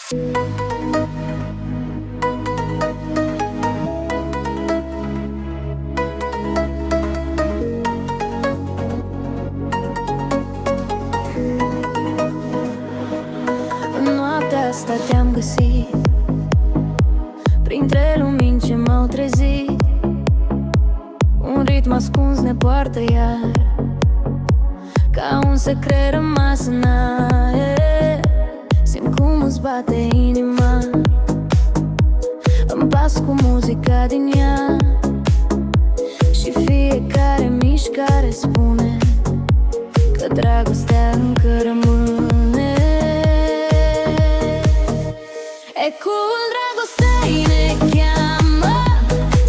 În noaptea asta te-am găsit printre lumini ce m-au trezit. Un ritm ascuns ne poartă iar, ca un secret rămas în aer. Simt cum îți bate inima, îmi pas cu muzica din ea, și fiecare mișcare spune că dragostea încă rămâne. Ecoul dragostei ne cheamă,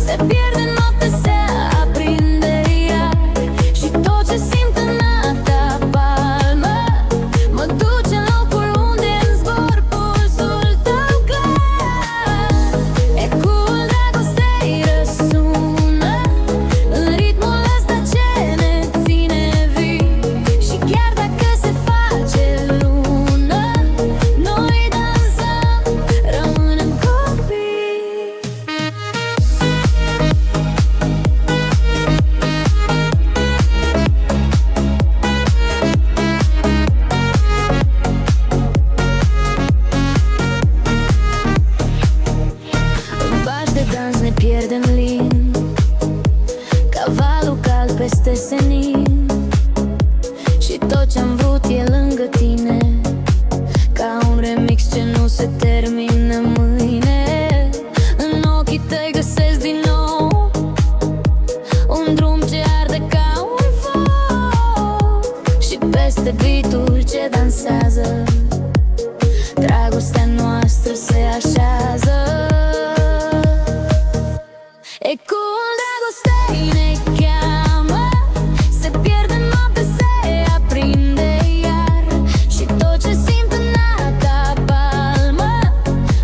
se pierde în noapte, se aprinde iar, și tot ce simt în a ta palmă mă duce în locul unde în zbor pulsul tău clar. Ecoul dragostei răsună în ritmul ăsta ce ne ține vii, și chiar dacă se face lună, noi dansăm, rămânem copii. În baș de dans ne pierdem lin, ca valul cald peste senin, și tot ce-am vrut e lângă tine, ca un remix ce nu se termină mâine. În ochii tăi găsesc din nou un drum ce arde ca un foc, și peste beat-ul ce dansează dragostea noastră se așează. Ecoul dragostei ne cheamă, se pierde în noapte, se aprinde iar, și tot ce simt în a ta palmă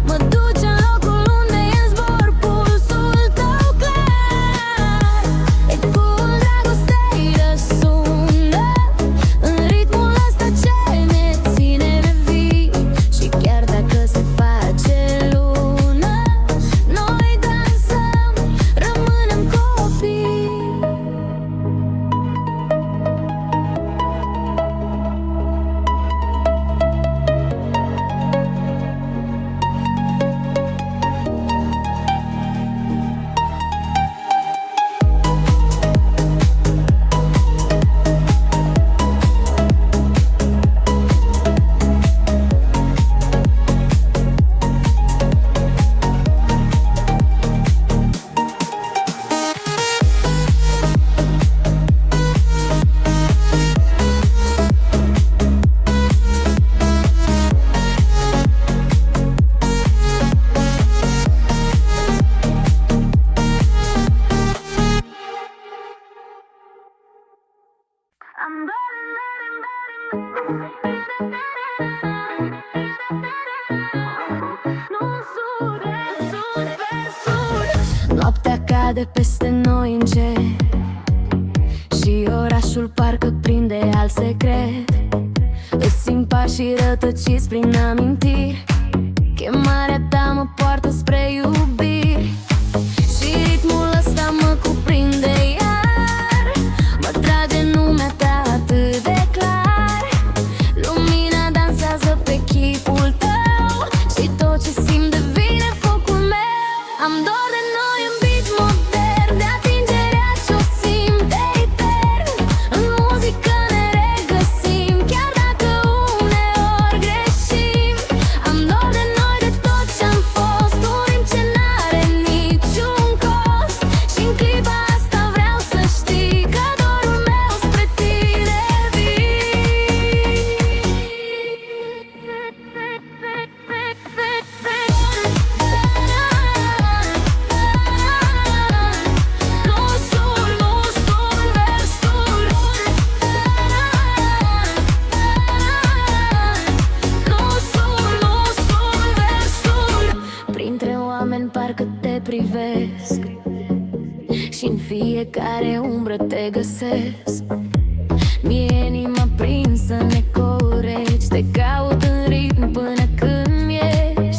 mă duce în locul unde e în zbor pulsul tău clar. Ecoul dragostei răsună în ritmul ăsta ce ne ține vii, și chiar dacă se face lună, noi dansăm, rămânem copii. Noaptea cade peste noi încet, și orașul parcă prinde alt secret. Îți simt pașii rătăciți prin amintiri, chemarea ta mă poartă spre iubiri, și ritmul ăsta mă cuprinde iar, mă trage în lumea ta atât de clar. Lumina dansează pe chipul tău, și tot ce simt devine focul meu. Am dor de noi în beat modern, de atingerea ce-o simt etern. În muzică ne regăsim, chiar dacă uneori greșim. Am dor de noi, de tot ce-am fost, un ritm ce n-are niciun cost, și în clipa asta vreau să știi că dorul meu spre tine Printre oameni parcă te privesc, și în fiecare umbră te găsesc. Mi-e inima prinsă în ecouri reci, te caut în ritm până când ești.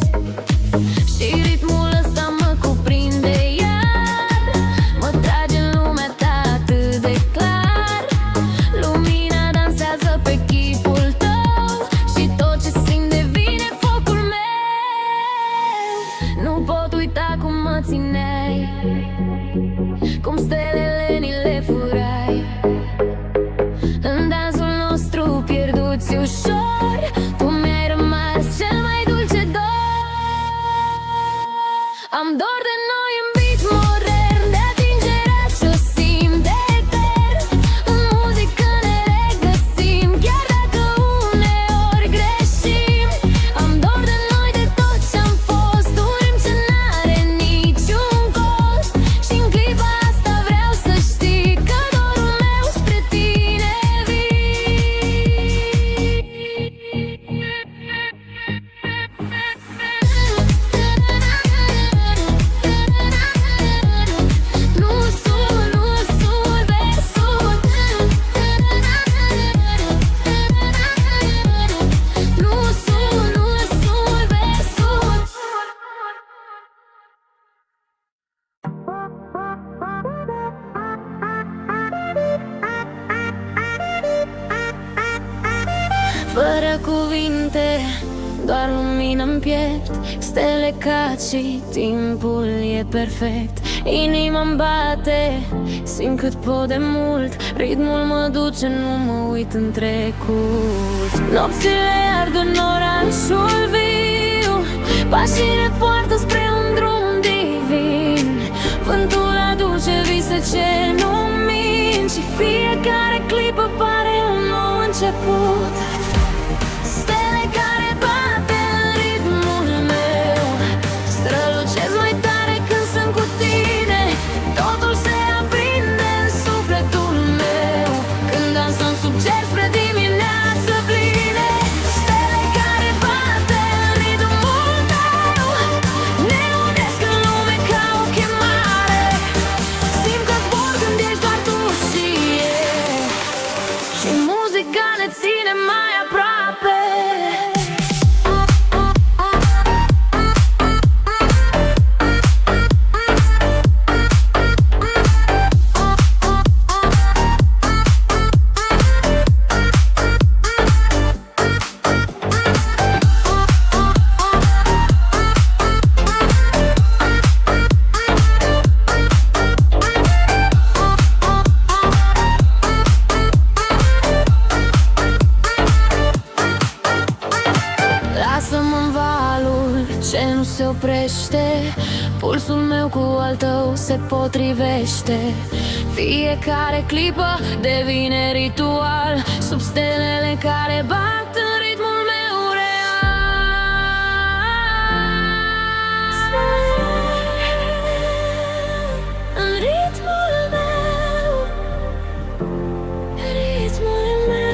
cuvinte, doar lumină-mi piept, stele cad și timpul e perfect. Inima-mi bate, simt cât pot de mult, ritmul mă duce, nu mă uit în trecut. Nopțile ard în orașul viu, pașii ne poartă spre un drum divin. Vântul aduce vise ce nu mint și fiecare clipă pare un nou început. Stele care bate în ritmul meu, strălucesc mai tare când sunt cu tine. Totul se aprinde în sufletul meu când dansăm sub cer spre dimineață pline. Stele care bate în ritmul meu ne unesc în lume ca o chemare. Simt că zbor când ești doar tu și eu, și muzica ne ține mai aproape. Lasă-mă în valul ce nu se oprește, pulsul meu cu al tău se potrivește. Fiecare clipă devine ritual, sub stelele care bat în ritmul meu real. În ritmul meu, ritmul meu.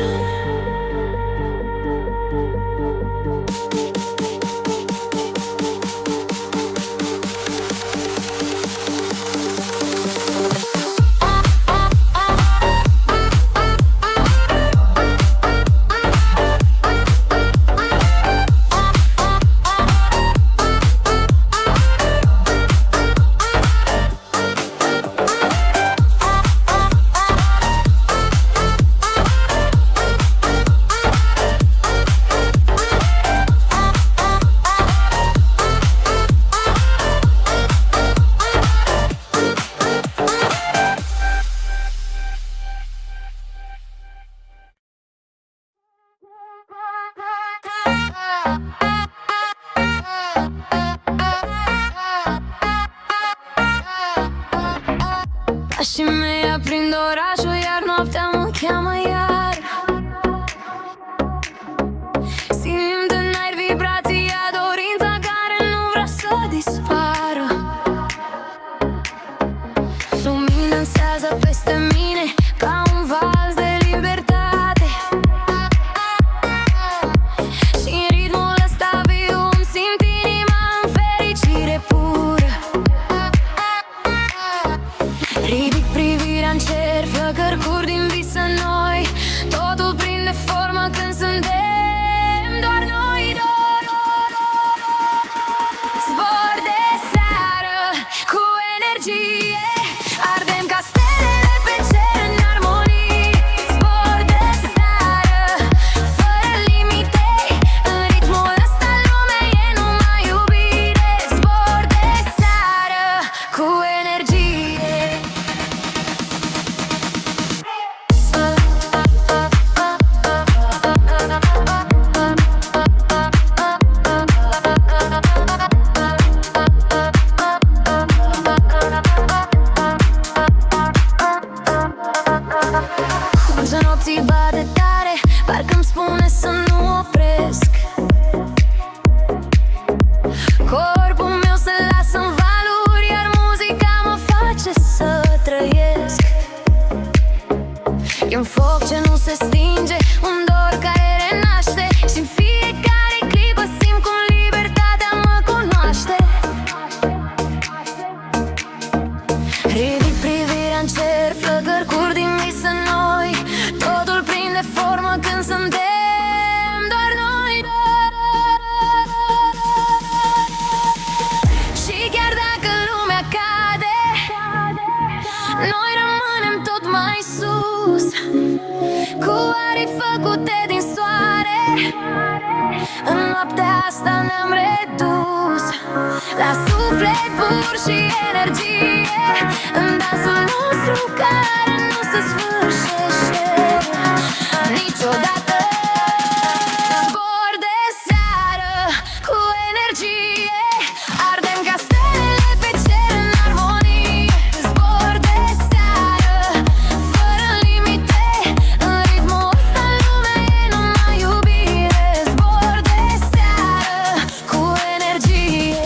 asta ne-am redus la suflet pur și energie, în dansul nostru care nu se sfârșește niciodată. Zbor de seară cu energie, ardem ca stelele pe cer în armonie. Zbor de seară fără limite, în ritmul ăsta lumea e numai iubire. Zbor de seară cu energie.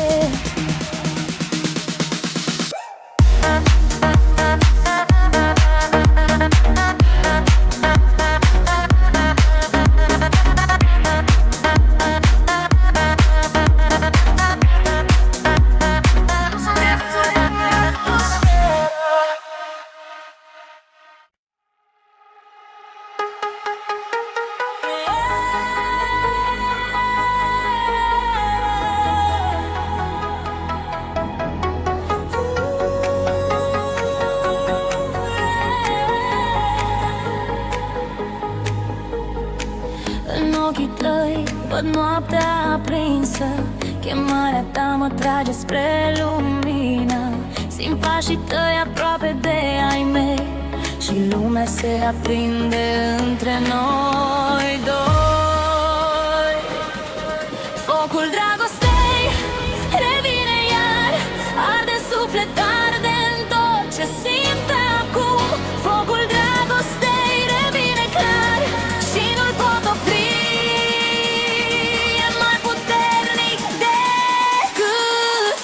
În ochii tăi văd noaptea aprinsă, chemarea ta mă trage spre lumină. Simt pașii tăi aproape de ai mei și lumea se aprinde între noi doi. Focul dragostei revine iar, arde suflet, arde în tot ce simt acum. Focul dragostei revine clar și nu-l pot opri. E mai puternic decât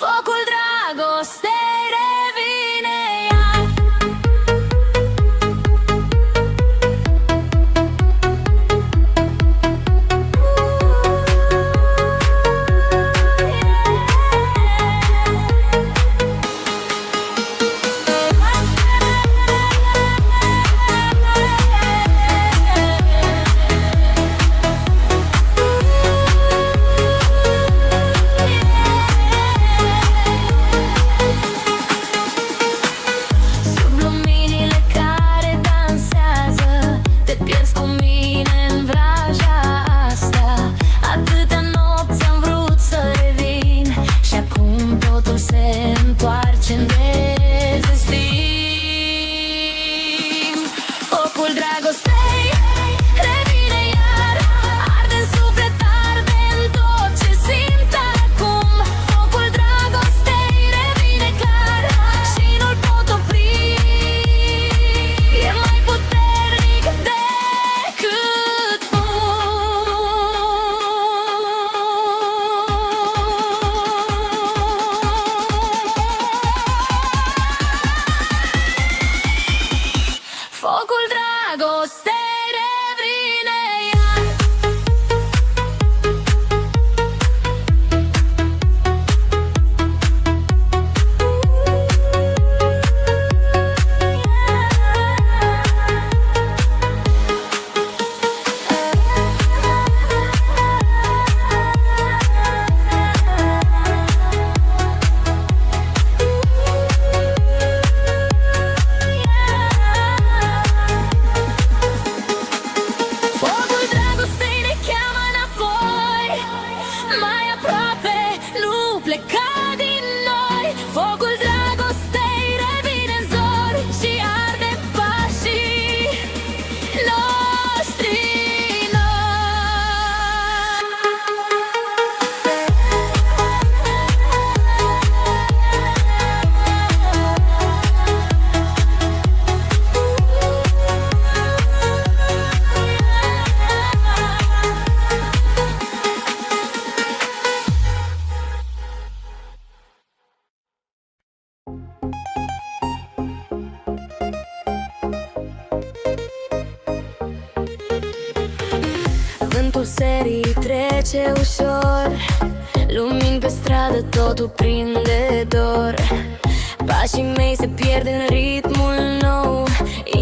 focul dragostei revine iar. Sub luminile care dansează, te pierzi cu mine în vraja asta. Atâtea nopți am vrut să revin și acum totul se întoarce în dezestim. Focul dragostei revine iar, arde în suflet, arde în tot ce simt acum. Focul dragostei revine clar și nu-l pot opri. E mai puternic decât focul dragostei revine iar. Focul dragostei ne cheamă înapoi, mai aproape, nu pleca din noi. Focul dragostei revine în zori și arde pașii noștri Vântul serii trece ușor, lumini pe stradă, totul prinde dor. Pașii mei se pierd în ritmul nou,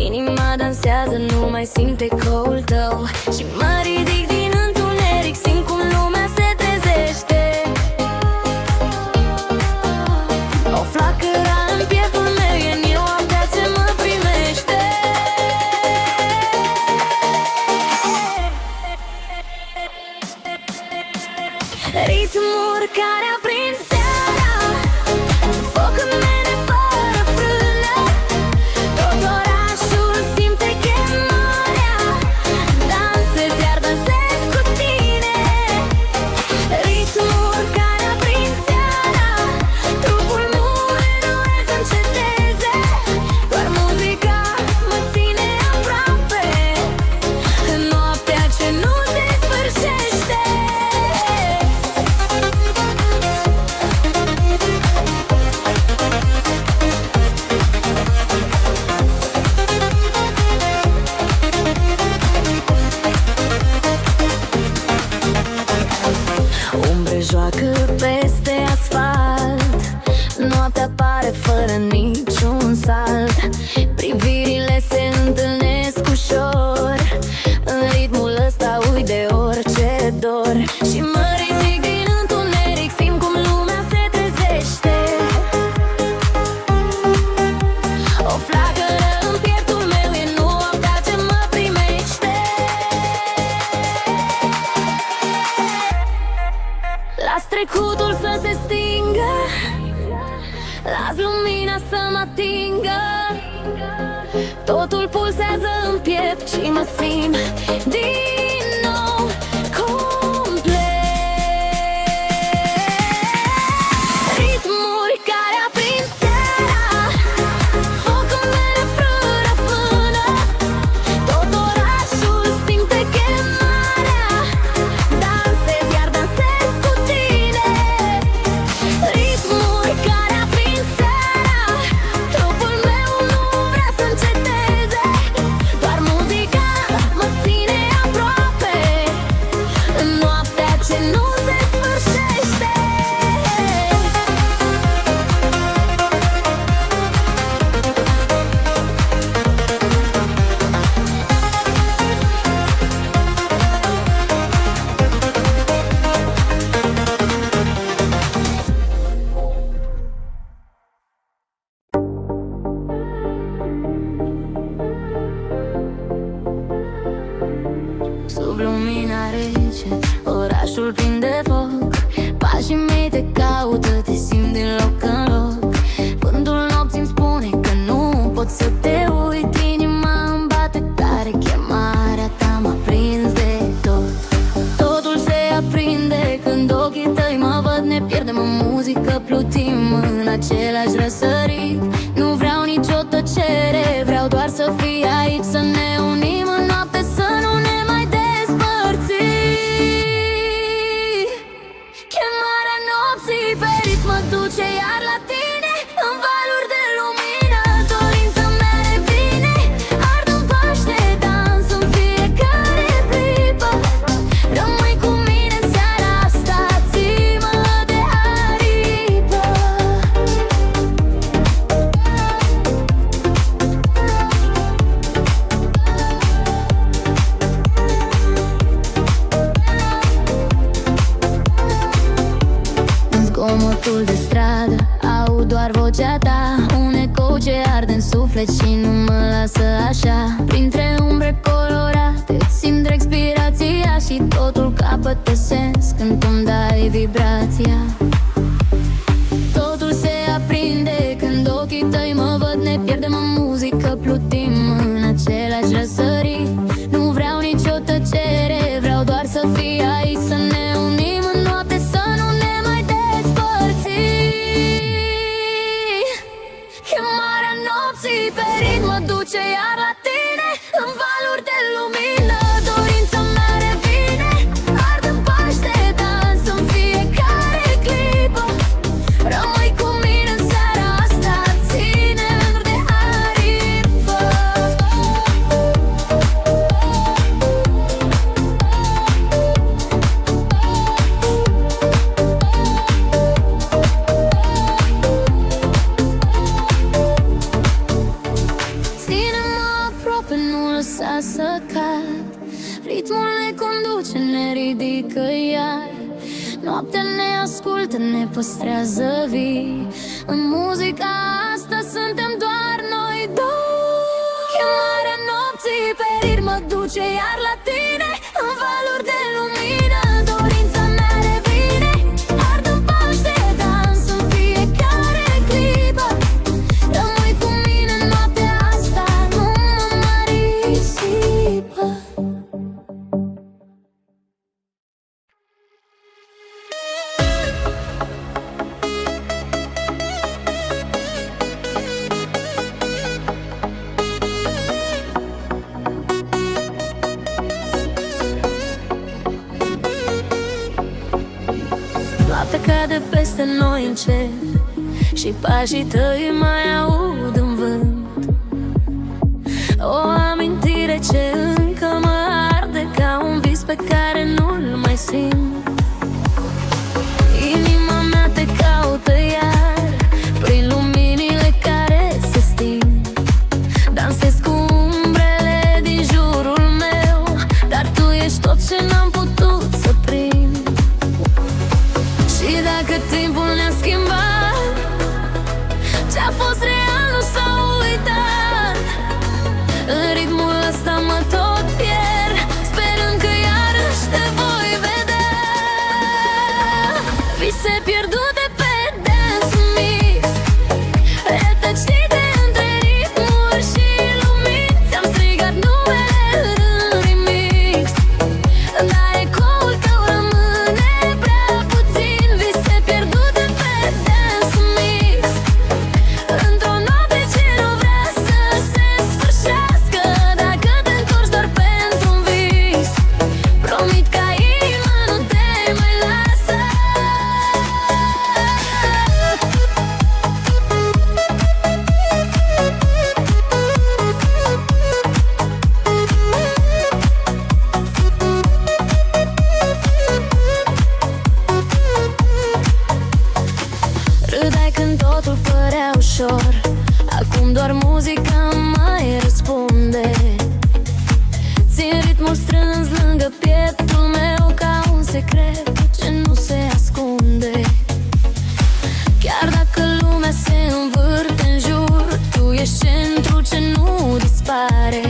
inima dansează, nu mai simt ecoul tău. Și mă ridic din întuneric, simt cum lumea se trezește. fără niciun salt. Privirile se întâlnesc ușor, în ritmul ăsta uit de orice dor. Și mă ridic din întuneric, simt cum lumea se trezește. O flacără în pieptul meu, e noaptea ce mă primește. Las trecutul să se stingă, las lumina să mă atingă. Totul pulsează în piept și mă simt din nou complet. Ritmuri care aprind seara, foc în mele fără fână. Tot orașul simte chemarea, dansez, iar dansez cu tine. Ritmuri care aprind seara, trupul meu nu vrea să înceteze. Doar muzica mă ține aproape, în noaptea ce nu se sfârșește. Sub lumina rece, orașul plin de foc. Pașii mei te caută, te simt din loc în loc. Vântul nopții îmi spune că nu pot să te uit. Inima îmi bate tare, chemarea ta m-a prins de tot. Totul se aprinde când ochii tăi mă văd. Ne pierdem în muzică, plutim în același răsărit. Nu vreau nicio tăcere, vreau doar să fii aici, să ne unim în noapte, să nu ne mai despărțim. Chemarea nopții pe ritm mă duce iar la tine, în valuri de lumină, dorința mea revine. Ard în paște, dans în fiecare clipă. Rămâi cu mine în seara asta, ții-mă de aripă. În zgomotul de stradă aud doar vocea ta, un ecou ce arde în suflet și nu mă lasă așa. Printre umbre colorate simt respirația și totul capătă sens când îmi dai vibrația. Totul se aprinde când ochii tăi mă văd. Ne pierdem în muzică, plutim în același răsărit. Nu vreau nicio tăcere, vreau doar să fii aici, să ne unim în noapte, să nu ne mai despărțim. Chemarea nopții pe ritm mă duce iar la tine, în valuri de lumină, dorința mea revine. Ard în paște, dans în fiecare clipă. Rămâi cu mine în seara asta, ține-mi de aripă. Ține-mă aproape, nu lăsa să cad. Ritmul ne conduce, ne ridică iar. Noaptea ne ascultă, ne păstrează vii. În muzica asta suntem doar noi doi. Chemarea nopții pe ritm mă duce iar la tine, în valuri de lumină, dorința mea revine. Ard în paște, dans în fiecare clipă. Rămâi cu mine în noaptea asta, nu mă mai risipă. Noaptea cade peste noi încet și pașii tăi mai aud în vânt. O amintire ce încă mă arde, ca un vis pe care nu-l mai simt. Inima mea te caută iar, prin luminile totul părea ușor. Acum doar muzica mai răspunde. Țin ritmul strâns lângă pieptul meu ca un secret ce nu se ascunde. Chiar dacă lumea se învârte în jur, tu ești centrul ce nu dispare.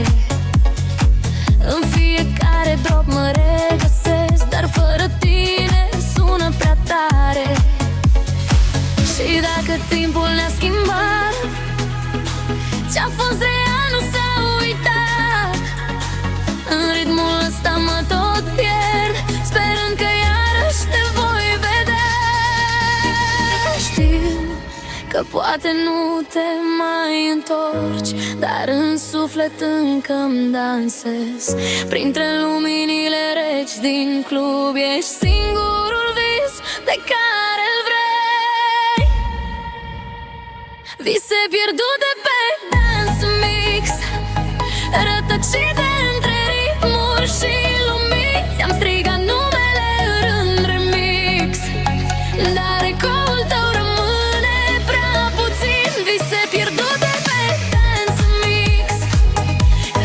În fiecare drop mă regăsesc, dar fără tine sună prea tare. Și dacă timpul ne-a schimbat, ce-a fost real nu s-a uitat. În ritmul ăsta mă tot pierd, sperând că iarăși te voi vedea. Știu că poate nu te mai întorci, dar în suflet încă-mi dansez. Printre luminile reci din club ești singurul vis de care îl vrei. Vise pierdute pe Dance Mix, rătăcite între ritmuri și lumini. Ți-am strigat numele în remix, dar ecoul tău rămâne prea puțin. Vise pierdute pe Dance Mix,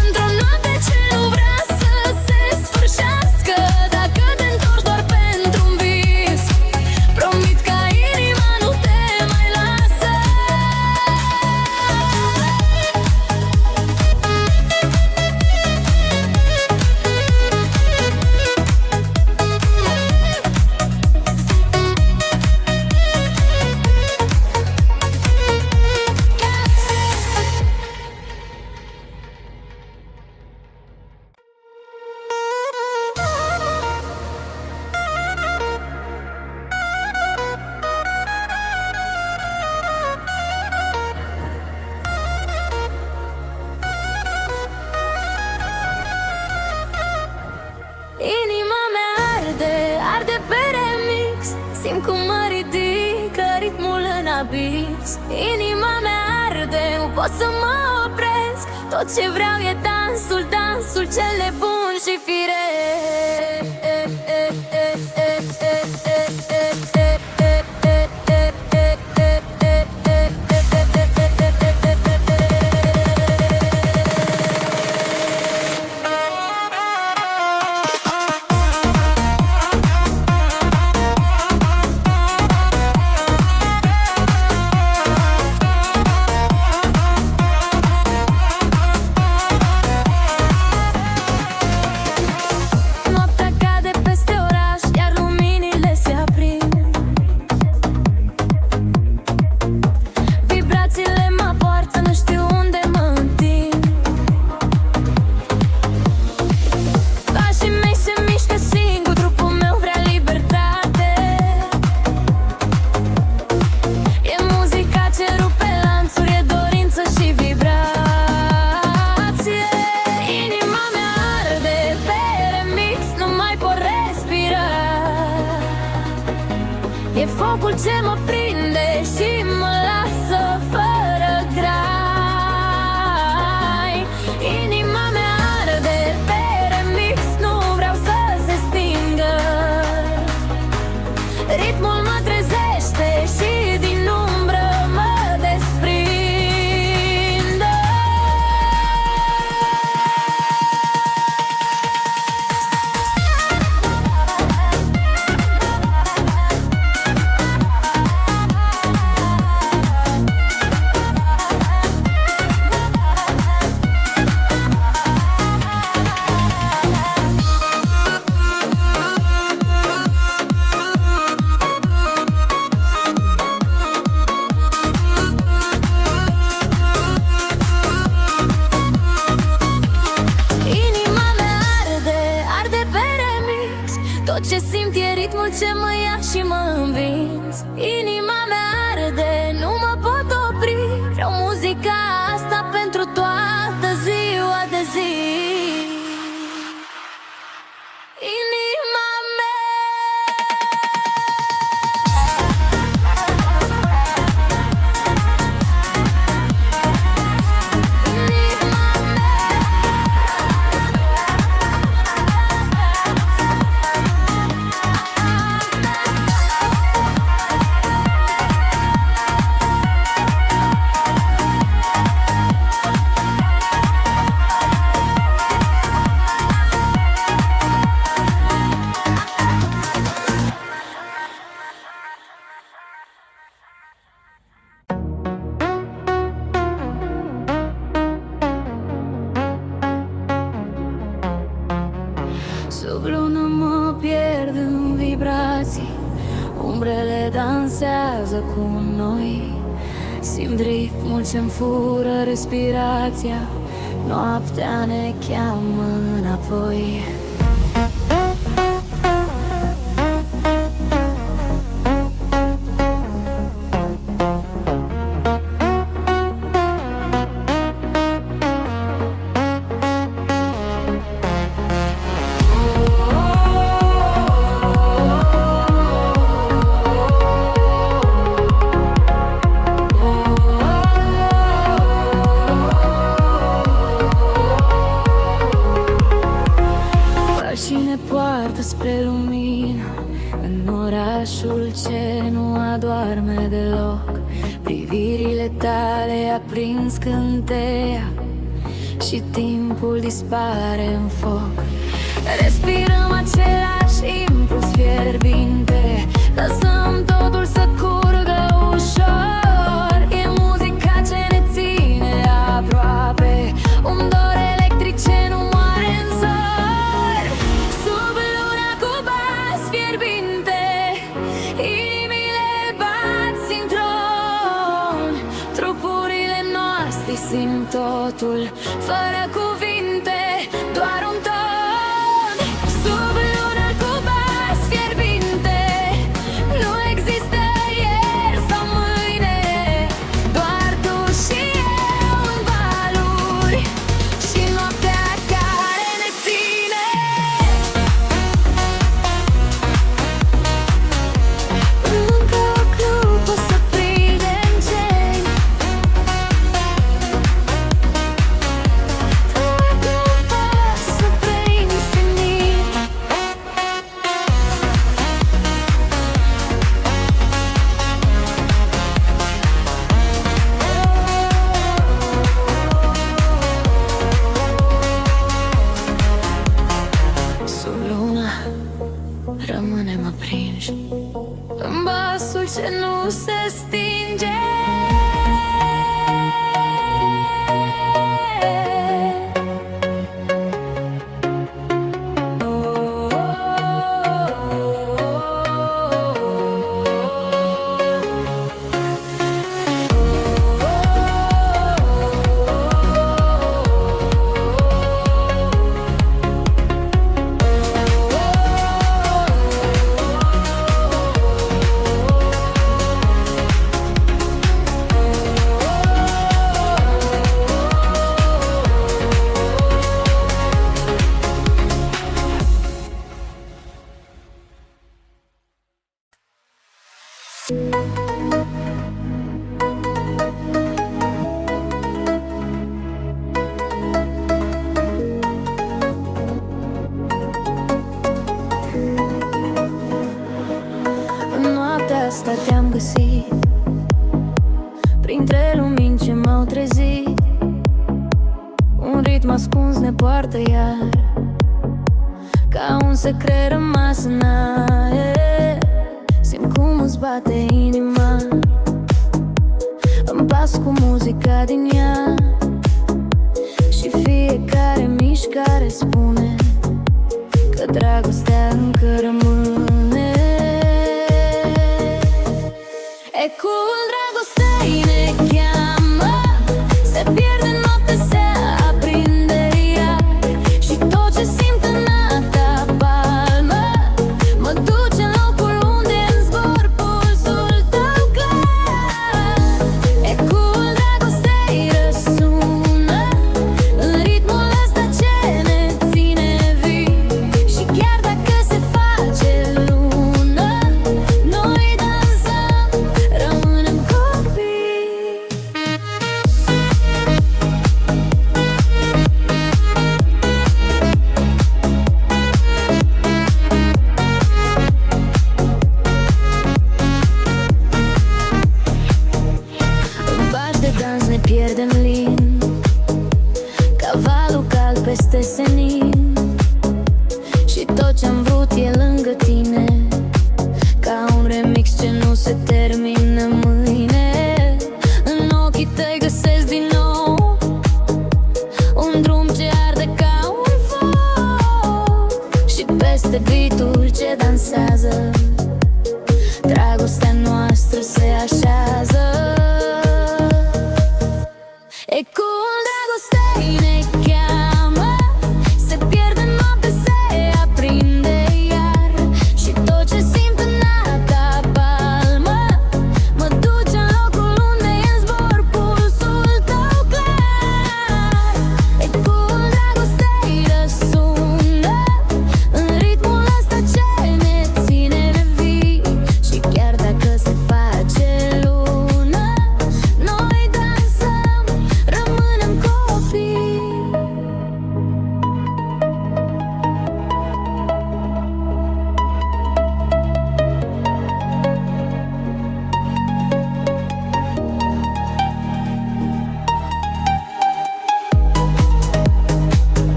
într-o noapte ce nu vrea să se sfârșească. Dacă te întorci doar pentru un vis, promit ca inima nu te mai lasă. Inima mea arde, arde pe remix. Simt cum mă ridică ritmul în abis. Inima mea arde, nu pot să mă opresc. Tot ce vreau e dansul, dansul cel nebun și firesc. Noaptea cade peste oraș, iar luminile se aprind. Vibrațiile mă poartă, nu știu unde mă întind. Pașii mei se mișcă singur, trupul meu vrea libertate. E muzica ce rupe lanțuri, e dorință și vibrație. Inima mea arde pe remix, nu mai pot respira. E focul ce mă prinde și mă lasă fără grai. Inima mea arde pe remix, nu vreau să se stingă. Ritmul mă trezește și din umbră mă desprinde. dansează cu noi. Simt ritmul ce-mi fură respirația, noaptea ne cheamă înapoi. Spre lumină, în orașul ce nu adorme deloc. Privirile tale aprins cânteia și timpul dispare în foc. Respirăm același impuls fierbinte, lăsăm totul să curgă ușor. E muzica ce ne ține aproape, un dor electric ce nu moare în zor. Sub luna cu bas fierbinte, inimile bat sintron. Trupurile noastre simt totul, fără cuvinte, doar un ton. Sub luna cu bas fierbinte, nu există ieri sau mâine, doar tu și eu în valuri și noaptea care ne ține. Încă o clipă să prindem cei, doar un pas spre infinit. Sub luna rămânem aprinși în basul ce nu se stinge. În noaptea asta te-am găsit, printre lumini ce m-au trezit. Un ritm ascuns ne poartă iar, ca un secret rămas în aer. Simt cum îți bate inima, îmi pas cu muzica din ea, și fiecare mișcare spune că dragostea încă rămâne. Ecul dragostei ne cheamă, se pierde în noapte, se aprinde iar, și tot ce simt în a ta palmă mă duce în locul unde în zbor pulsul tău clar. Ecul dragostei răsună în ritmul ăsta ce ne ține vii, și chiar dacă se face lună, noi dansăm, rămânem copii.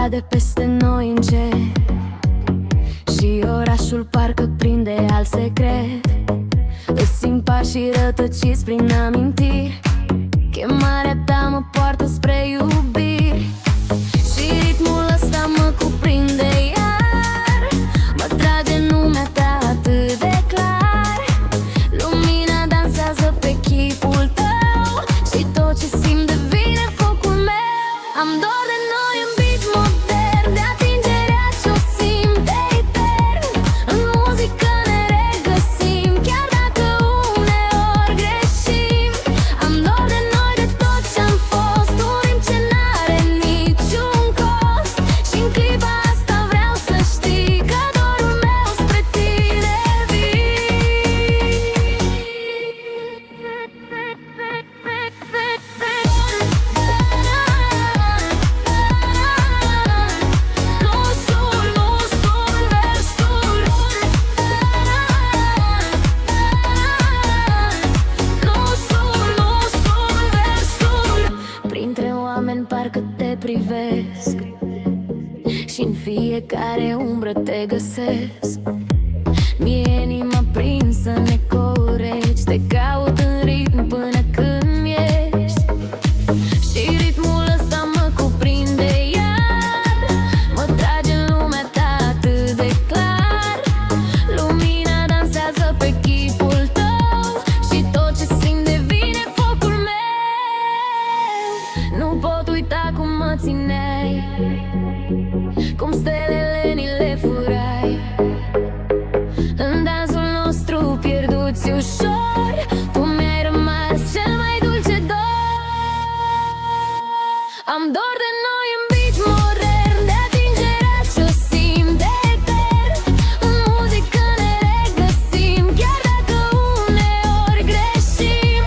cade peste noi încet și orașul parcă prinde alt secret. Îți simt pașii rătăciți prin amintiri, chemarea ta mă poartă spre iubiri și ritmul ăsta mă cuprinde iar. Mă trage în lumea ta atât de clar. Lumina dansează pe chipul tău și tot ce simt devine focul meu. Am dor de noi în beat modern, de atingerea ce-o simt de etern. În muzică ne regăsim, chiar dacă uneori greșim. Am dor de noi, de tot ce-am fost, un ritm ce n-are niciun cost. Și-n clipa asta vreau să știi că dorul meu spre tine Printre oameni parcă te privesc și în fiecare umbră te găsesc. Mi-e inima prinsă în ecouri reci, te caut în ritm până când ești. Și ritmul ăsta mă cuprinde iar. Mă trage în lumea ta atât de clar. Lumina dansează pe chipul tău și tot ce simt devine focul meu. Nu pot uita cum mă țineai, cum stelele ni le furai. În dansul nostru pierduți ușor, tu mi-ai rămas cel mai dulce dor. Am dor de noi în beat modern, de atingerea ce-o simt de etern. În muzică ne regăsim, chiar dacă uneori greșim.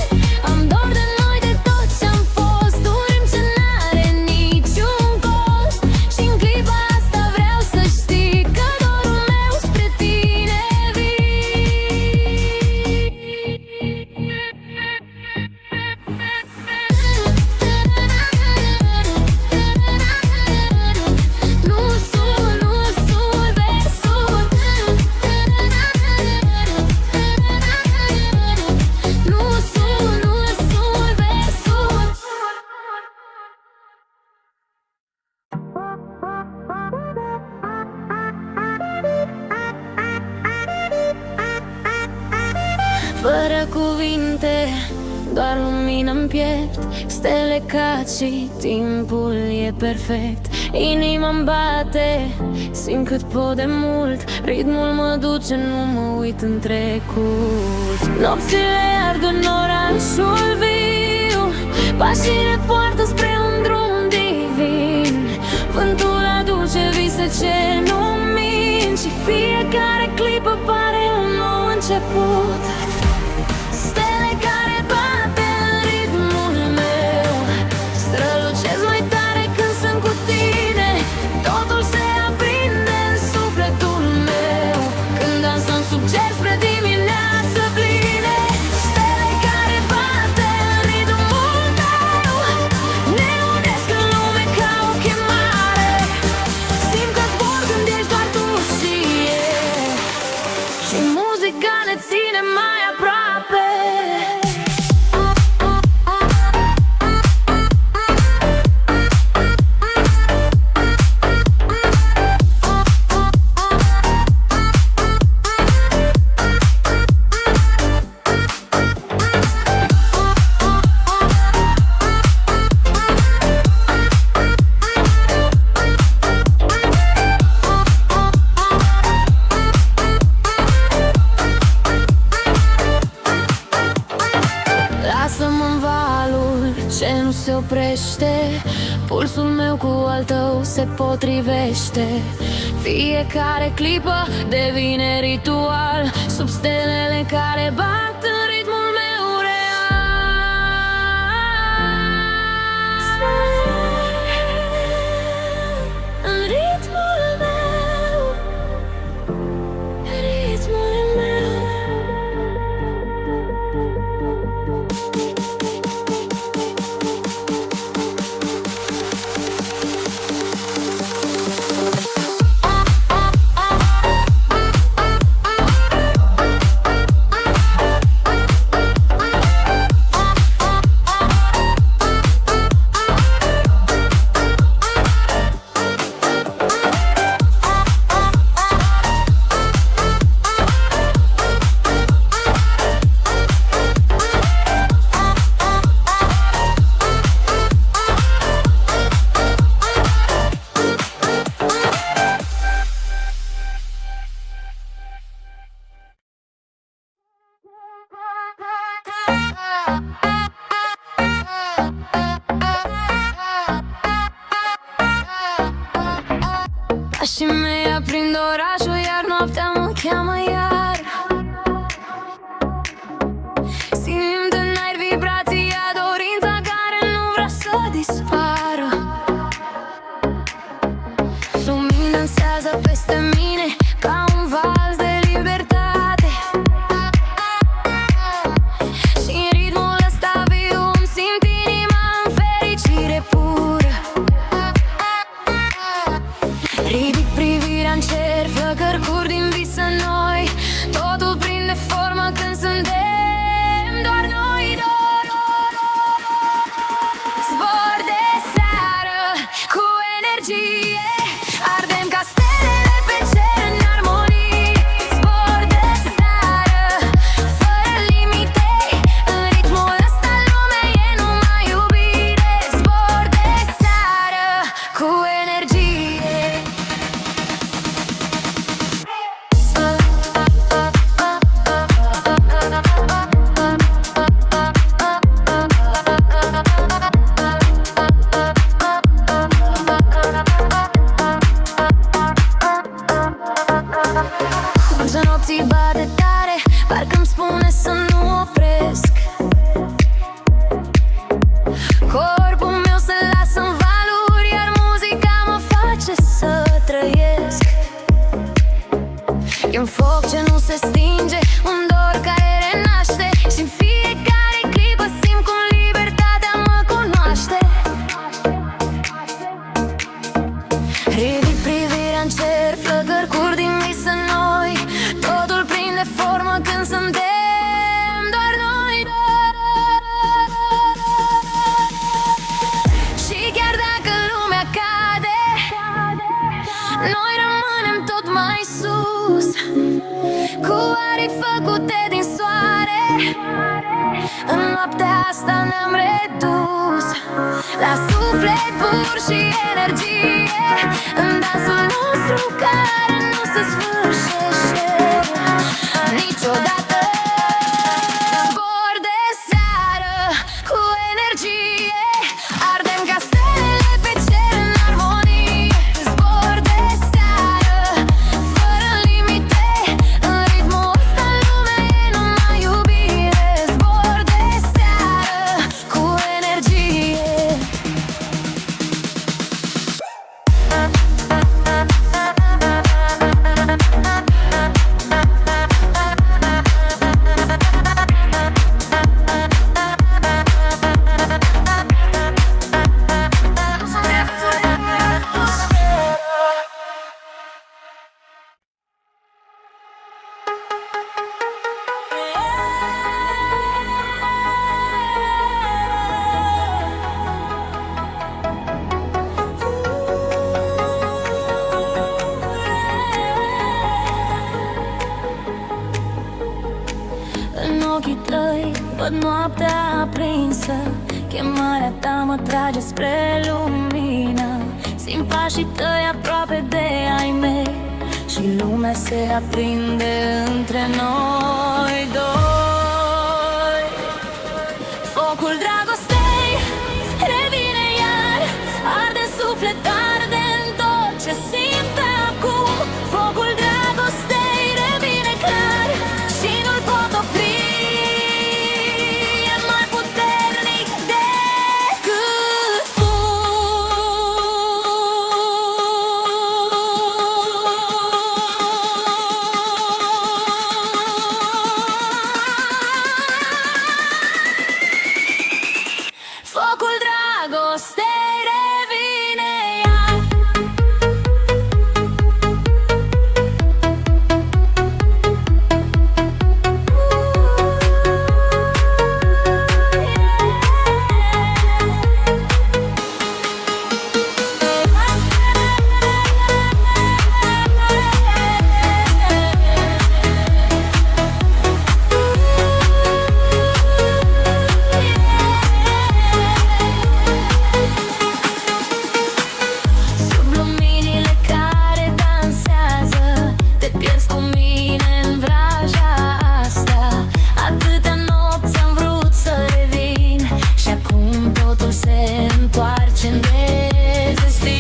Am dor de noi, de tot ce-am fost, un ritm ce n-are niciun cost. Și-n clipa asta vreau să știi că dorul meu spre tine fără cuvinte, doar lumină-mi piept. Stele cad și timpul e perfect. Inima-mi bate, simt cât pot de mult. Ritmul mă duce, nu mă uit în trecut. Nopțile ard în orașul viu, pașii ne poartă spre un drum divin. Vântul aduce vise ce nu mint și fiecare clipă pare un nou început. Stele care bate în ritmul meu strălucesc mai tare când sunt cu tine. Totul se aprinde în sufletul meu când dansăm sub cer spre dimineață pline. Stele care bate în ritmul meu ne unesc în lume ca o chemare. Simt că zbor când ești doar tu și eu, și muzica ne ține mai aproape. Lasă-mă în valul ce nu se oprește, pulsul meu cu al tău se potrivește. Fiecare clipă devine ritual sub stelele care bat în ritmul meu real. În ritmul meu, ritmul meu. Pașii mei aprind orașul, iar noaptea mă cheamă iar. Simt în aer vibrația, dorința care nu vrea să dispară. Lumina dansează peste mine ca un vals de libertate. Și în ritmul ăsta viu îmi simt inima în fericire pură. Ridic privirea în cer, flăcări curg din vise noi. Totul prinde formă când suntem doar noi doi. Zbor de seară cu energie, ardem ca stelele pe cer în armonie. Zbor de seară fără limite, în ritmul ăsta lumea e numai iubire. Zbor de seară cu energie. Însă nopții bate tare, parcă-mi spune să nu opresc. Corpul meu se lasă în valuri, iar muzica mă face să trăiesc. E un foc ce nu se stinge, un dor care renaște. Și în fiecare clipă simt cum libertatea mă cunoaște. Ridic privirea în cer, flăcări curg din vise noi. Totul prinde formă când suntem doar noi. Și chiar dacă lumea cade, noi rămânem tot mai sus, cu aripi făcute din soare. În noaptea asta ne-am redus la suflet pur și energie, în dansul nostru care nu se sfârșește niciodată. Zbor de seară cu energie, ardem ca stelele pe cer în armonie. Zbor de seară fără limite, în ritmul ăsta lumea e numai iubire. Zbor de seară cu energie. În ochii tăi văd noaptea aprinsă, chemarea ta mă trage spre lumină. Simt pașii tăi aproape de ai mei și lumea se aprinde între noi doi. Focul dragostei revine iar, arde în suflet, arde în tot ce simt acum. Focul dragostei revine clar și nu-l pot opri. E mai puternic decât focul dragostei revine iar. se întoarce în dezestim.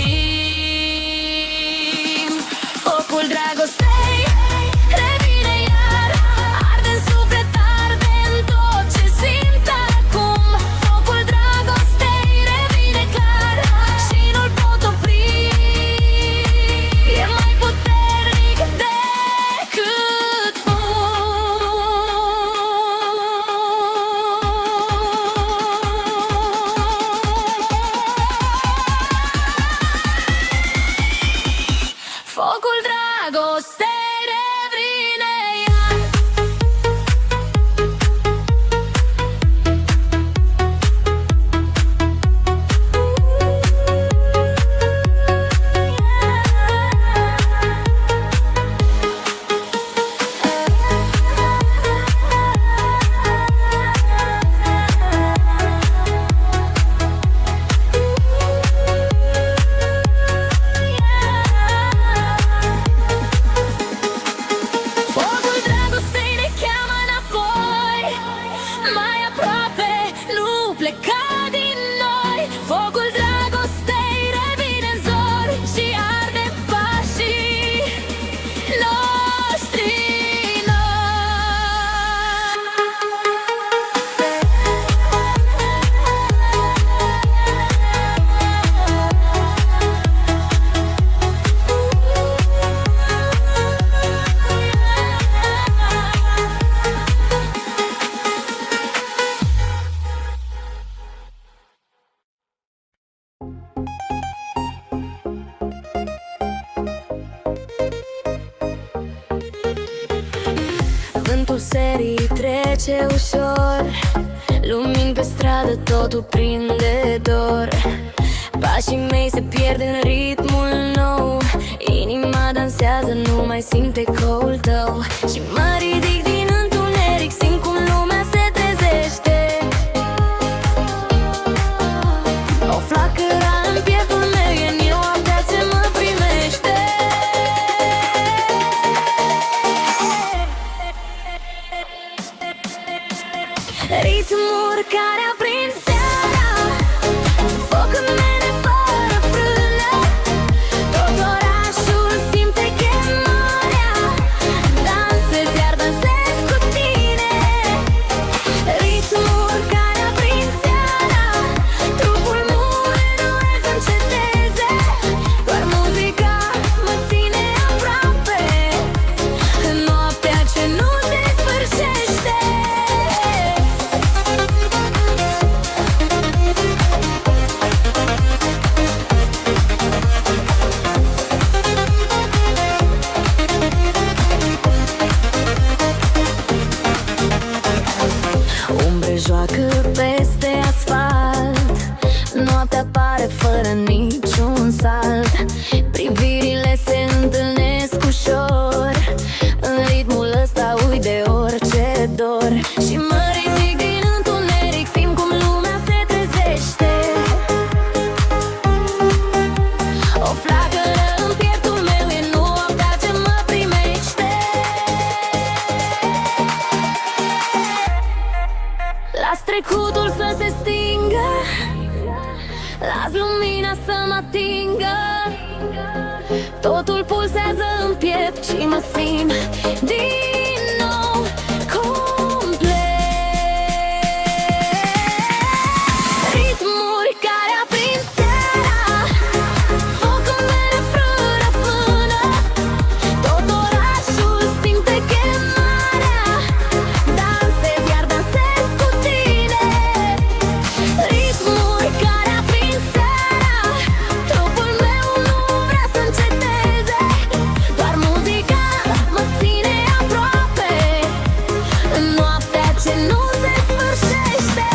dragostea revine iar. Focul dragostei ne cheamă înapoi, mai aproape, nu pleca din noi. Focul dragostei revine în zori și arde pașii noștri Vântul serii trece ușor, lumini pe stradă, totul prinde dor. Pașii mei se pierd în ritmul nou, inima dansează, nu mai simt ecoul tău. Și mă ridic din întuneric, simt cum lumea se trezește. O flacără în pieptul meu e noaptea ce mă primește. Ritmuri care aprind seara, foc în mene fără frână. Tot orașul simte chemarea, dansez, iar dansez cu tine. Ritmuri care aprind seara, trupul muie nu vrea să înceteze. Doar muzica mă ține aproape, în noaptea ce nu se sfârșește. Umbre joacă peste asfalt, noaptea pare fără niciun salt. Privirile se întâlnesc ușor, în ritmul ăsta uit de orice dor. Și mă ridic din întuneric, simt cum lumea se trezește. O flacără în pieptul meu e noaptea ce mă primește. Las trecutul să se stingă, las lumina să mă atingă. Totul pulsează în piept și mă simt din nou complet. Ritmuri care aprind seara, foc în mene fără frână. Tot orașul simte chemarea, dansez, iar dansez cu tine. Ritmuri care aprind seara, trupul meu nu vrea să înceteze. Doar muzica mă ține aproape, în noaptea ce nu se sfârșește.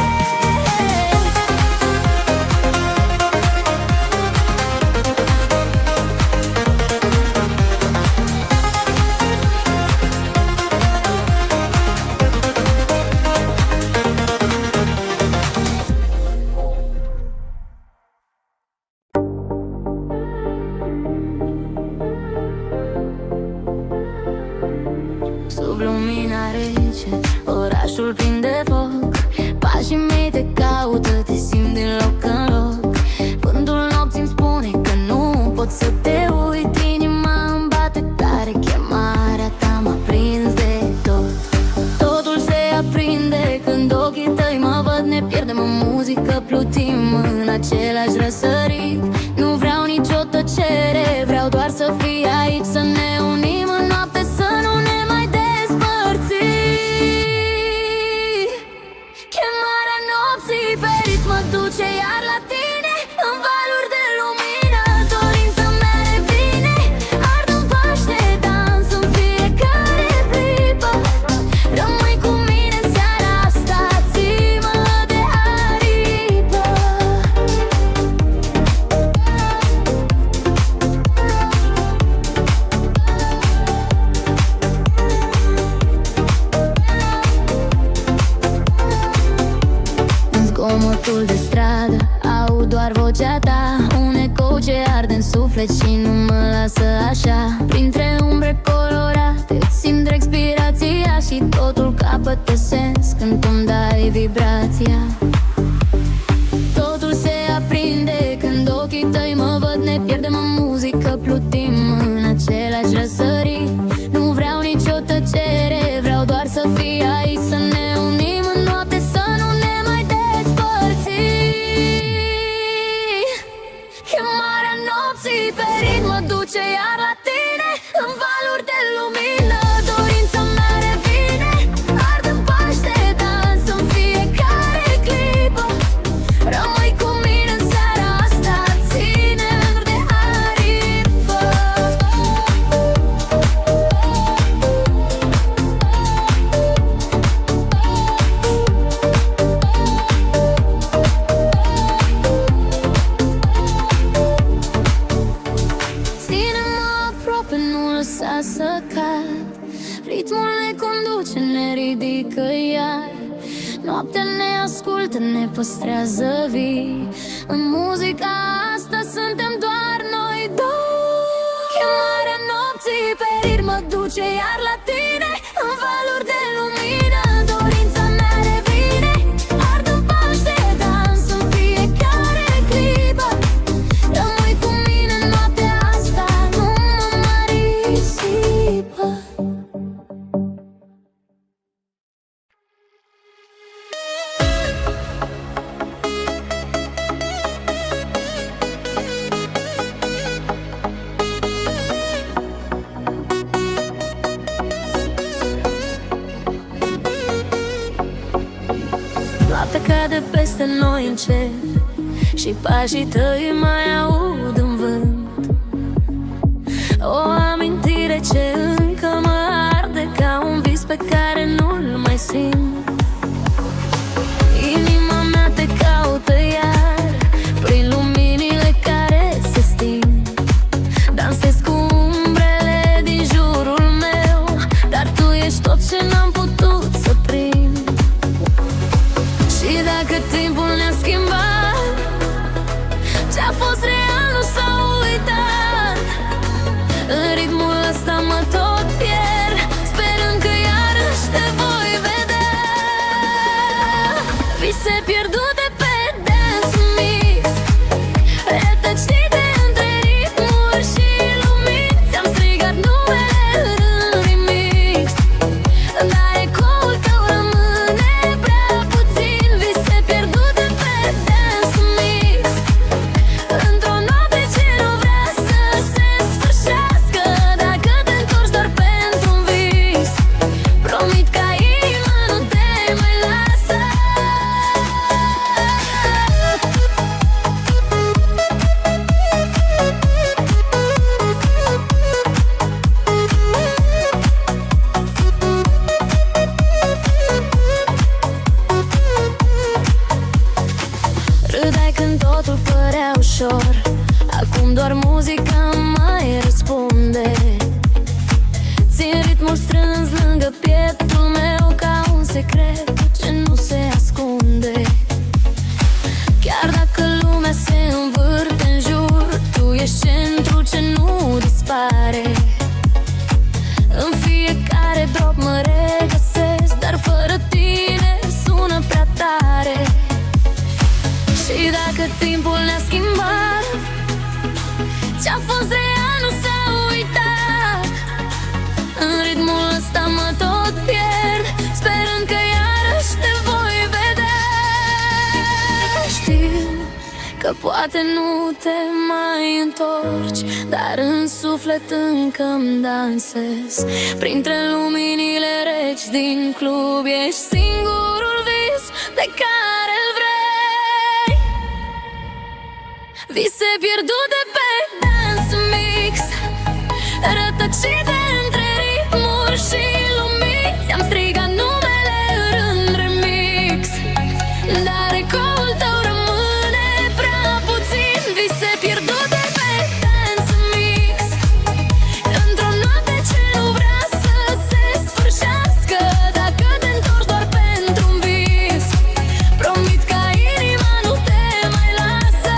Sub lumina rece, orașul prinde foc. Pașii mei te caută, te simt din loc în loc. Vântul nopții îmi spune că nu pot să te uit. Inima îmi bate tare, chemarea ta m-a prins de tot. Totul se aprinde când ochii tăi mă văd. Ne pierdem în muzică, plutim în același răsărit. Nu vreau nicio tăcere, vreau doar să fii aici, să ne unim în noapte, să nu ne mai despărțim. Chemarea nopții pe ritm mă duce iar la tine, în valuri de lumină, dorința mea revine, ard în paște, dar doar vocea ta, un ecou ce arde în suflet și nu mă lasă așa. Printre umbre colorate îți simt respirația și totul capătă sens când îmi dai vibrația. Totul se aprinde când ochii tăi mă văd, ne pierdem în muzică, plutim în același răsărit. Nu vreau nicio tăcere, vreau doar să fii aici, să ne unim în noapte, să nu ne mai despărțim. Chemarea nopții pe ritm mă duce iar la tine, în valuri de lumină dorința mea revine. Ard în paște, dans în fiecare clipă. Rămâi cu mine în seara asta, ține de aripă. Ține-mă aproape, nu lăsa să cad. Ritmul ne conduce, ne ridică iar. Noaptea ne ascultă, ne păstrează vii. În muzica asta suntem doar noi doi. Chemarea nopții pe ritm mă duce iar la tine, în valuri de lumină dorința mea revine. Ard în paște, dans în fiecare clipă. Rămâi cu mine în noaptea asta, nu mă mai risipă. Noaptea cade peste noi încet și pașii tăi mai aud în vânt. O amintire ce încă mă arde ca un vis pe care nu-l mai simt. Inima mea te caută iar prin luminile care se sting. Dansez cu umbrele din jurul meu, dar tu ești tot ce n-am putut să prind. Și dacă timpul ne-a schimbat, ce-a fost real nu s-a uitat. În ritmul ăsta mă tot pierd, sperând că iarăși te voi vedea. Vise pierdute pe dance mix, rătăcite între ritmuri și lumini. Ți-am strigat numele în remix, dar ecoul tău rămâne prea puțin. Vise pierdute pe dance mix, într-o noapte ce nu vrea să se sfârșească. Dacă te întorci doar pentru un vis, promit ca inima nu te mai lasă. Râdeai când totul părea ușor, acum doar muzica mai răspunde. Țin ritmul strâns lângă pieptul meu ca un secret ce nu se ascunde. Chiar dacă lumea se învârte în jur, tu ești centrul ce nu dispare. În fiecare drop mă regăsesc, dar fără tine sună prea tare. Și dacă timpul ne-a schimbat, ce-a fost real nu s-a uitat. În ritmul ăsta mă tot pierd, sperând că iarăși te voi vedea. Știu că poate nu te mai întorci, dar în suflet încă-mi dansez. Printre luminile reci din club ești singurul vis pe care îl vrei. Vise pierdute pe dance mix, rătăcite între ritmuri și lumini. Ți-am strigat numele în remix, dar ecoul tău rămâne prea puțin. Vise pierdute pe dance mix, într-o noapte ce nu vrea să se sfârșească. Dacă te întorci doar pentru un vis, promit ca inima nu te mai lasă.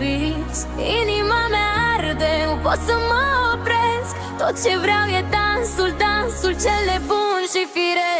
prins. Inima mea arde, nu pot să mă opresc. Tot ce vreau e dansul, dansul cel nebun și firesc.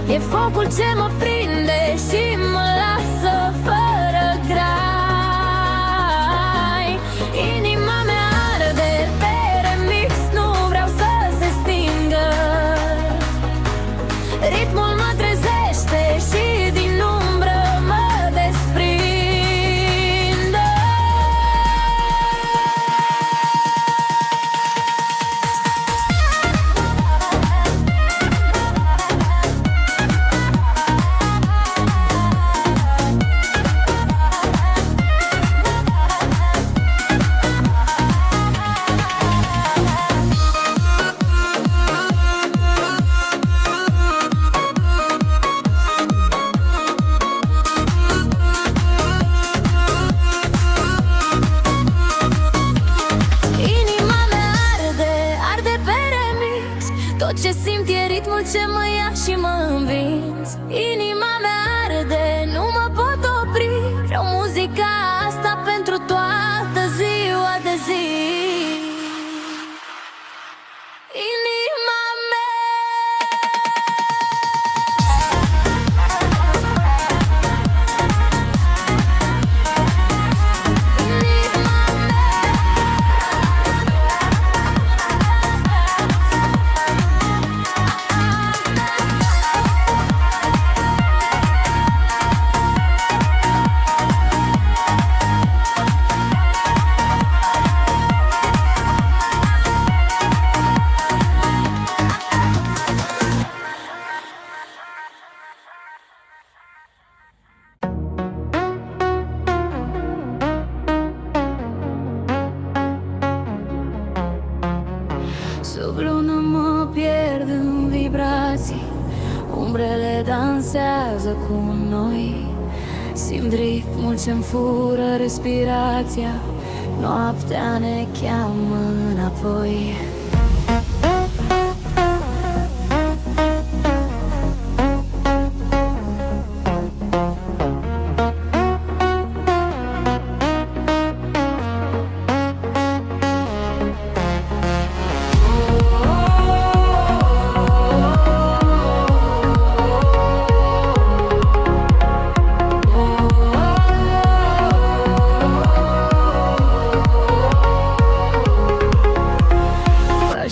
E focul ce mă prinde și mă lasă fără grai. Inima mea arde pe remix, nu vreau să se stingă. Ritmul mă trezește și din umbră mă desprinde. Tot ce simt e ritmul ce mă ia și mă învins. Inima mea arde, nu mă pot opri. Vreau muzica asta pentru toată ziua de zi. Inima mea. Sub lună mă pierd în vibrații, umbrele dansează cu noi. Simt ritmul ce-mi fură respirația, noaptea ne cheamă înapoi.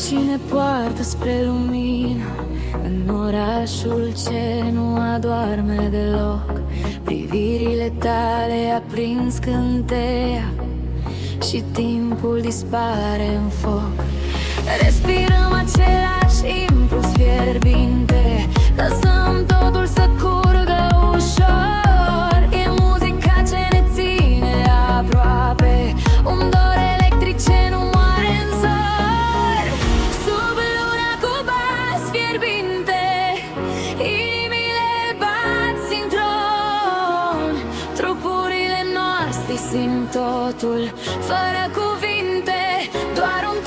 Și ne poartă spre lumină, în orașul ce nu adorme deloc. Privirile tale aprind scânteia și timpul dispare în foc. Respirăm același impuls fierbinte, lăsăm totul să curgă ușor. E muzica ce ne ține aproape, un dor electric ce nu moare în zor. Sub luna cu bas fierbinte, inimile bat sincron. Trupurile noastre simt totul, fără cuvinte, doar un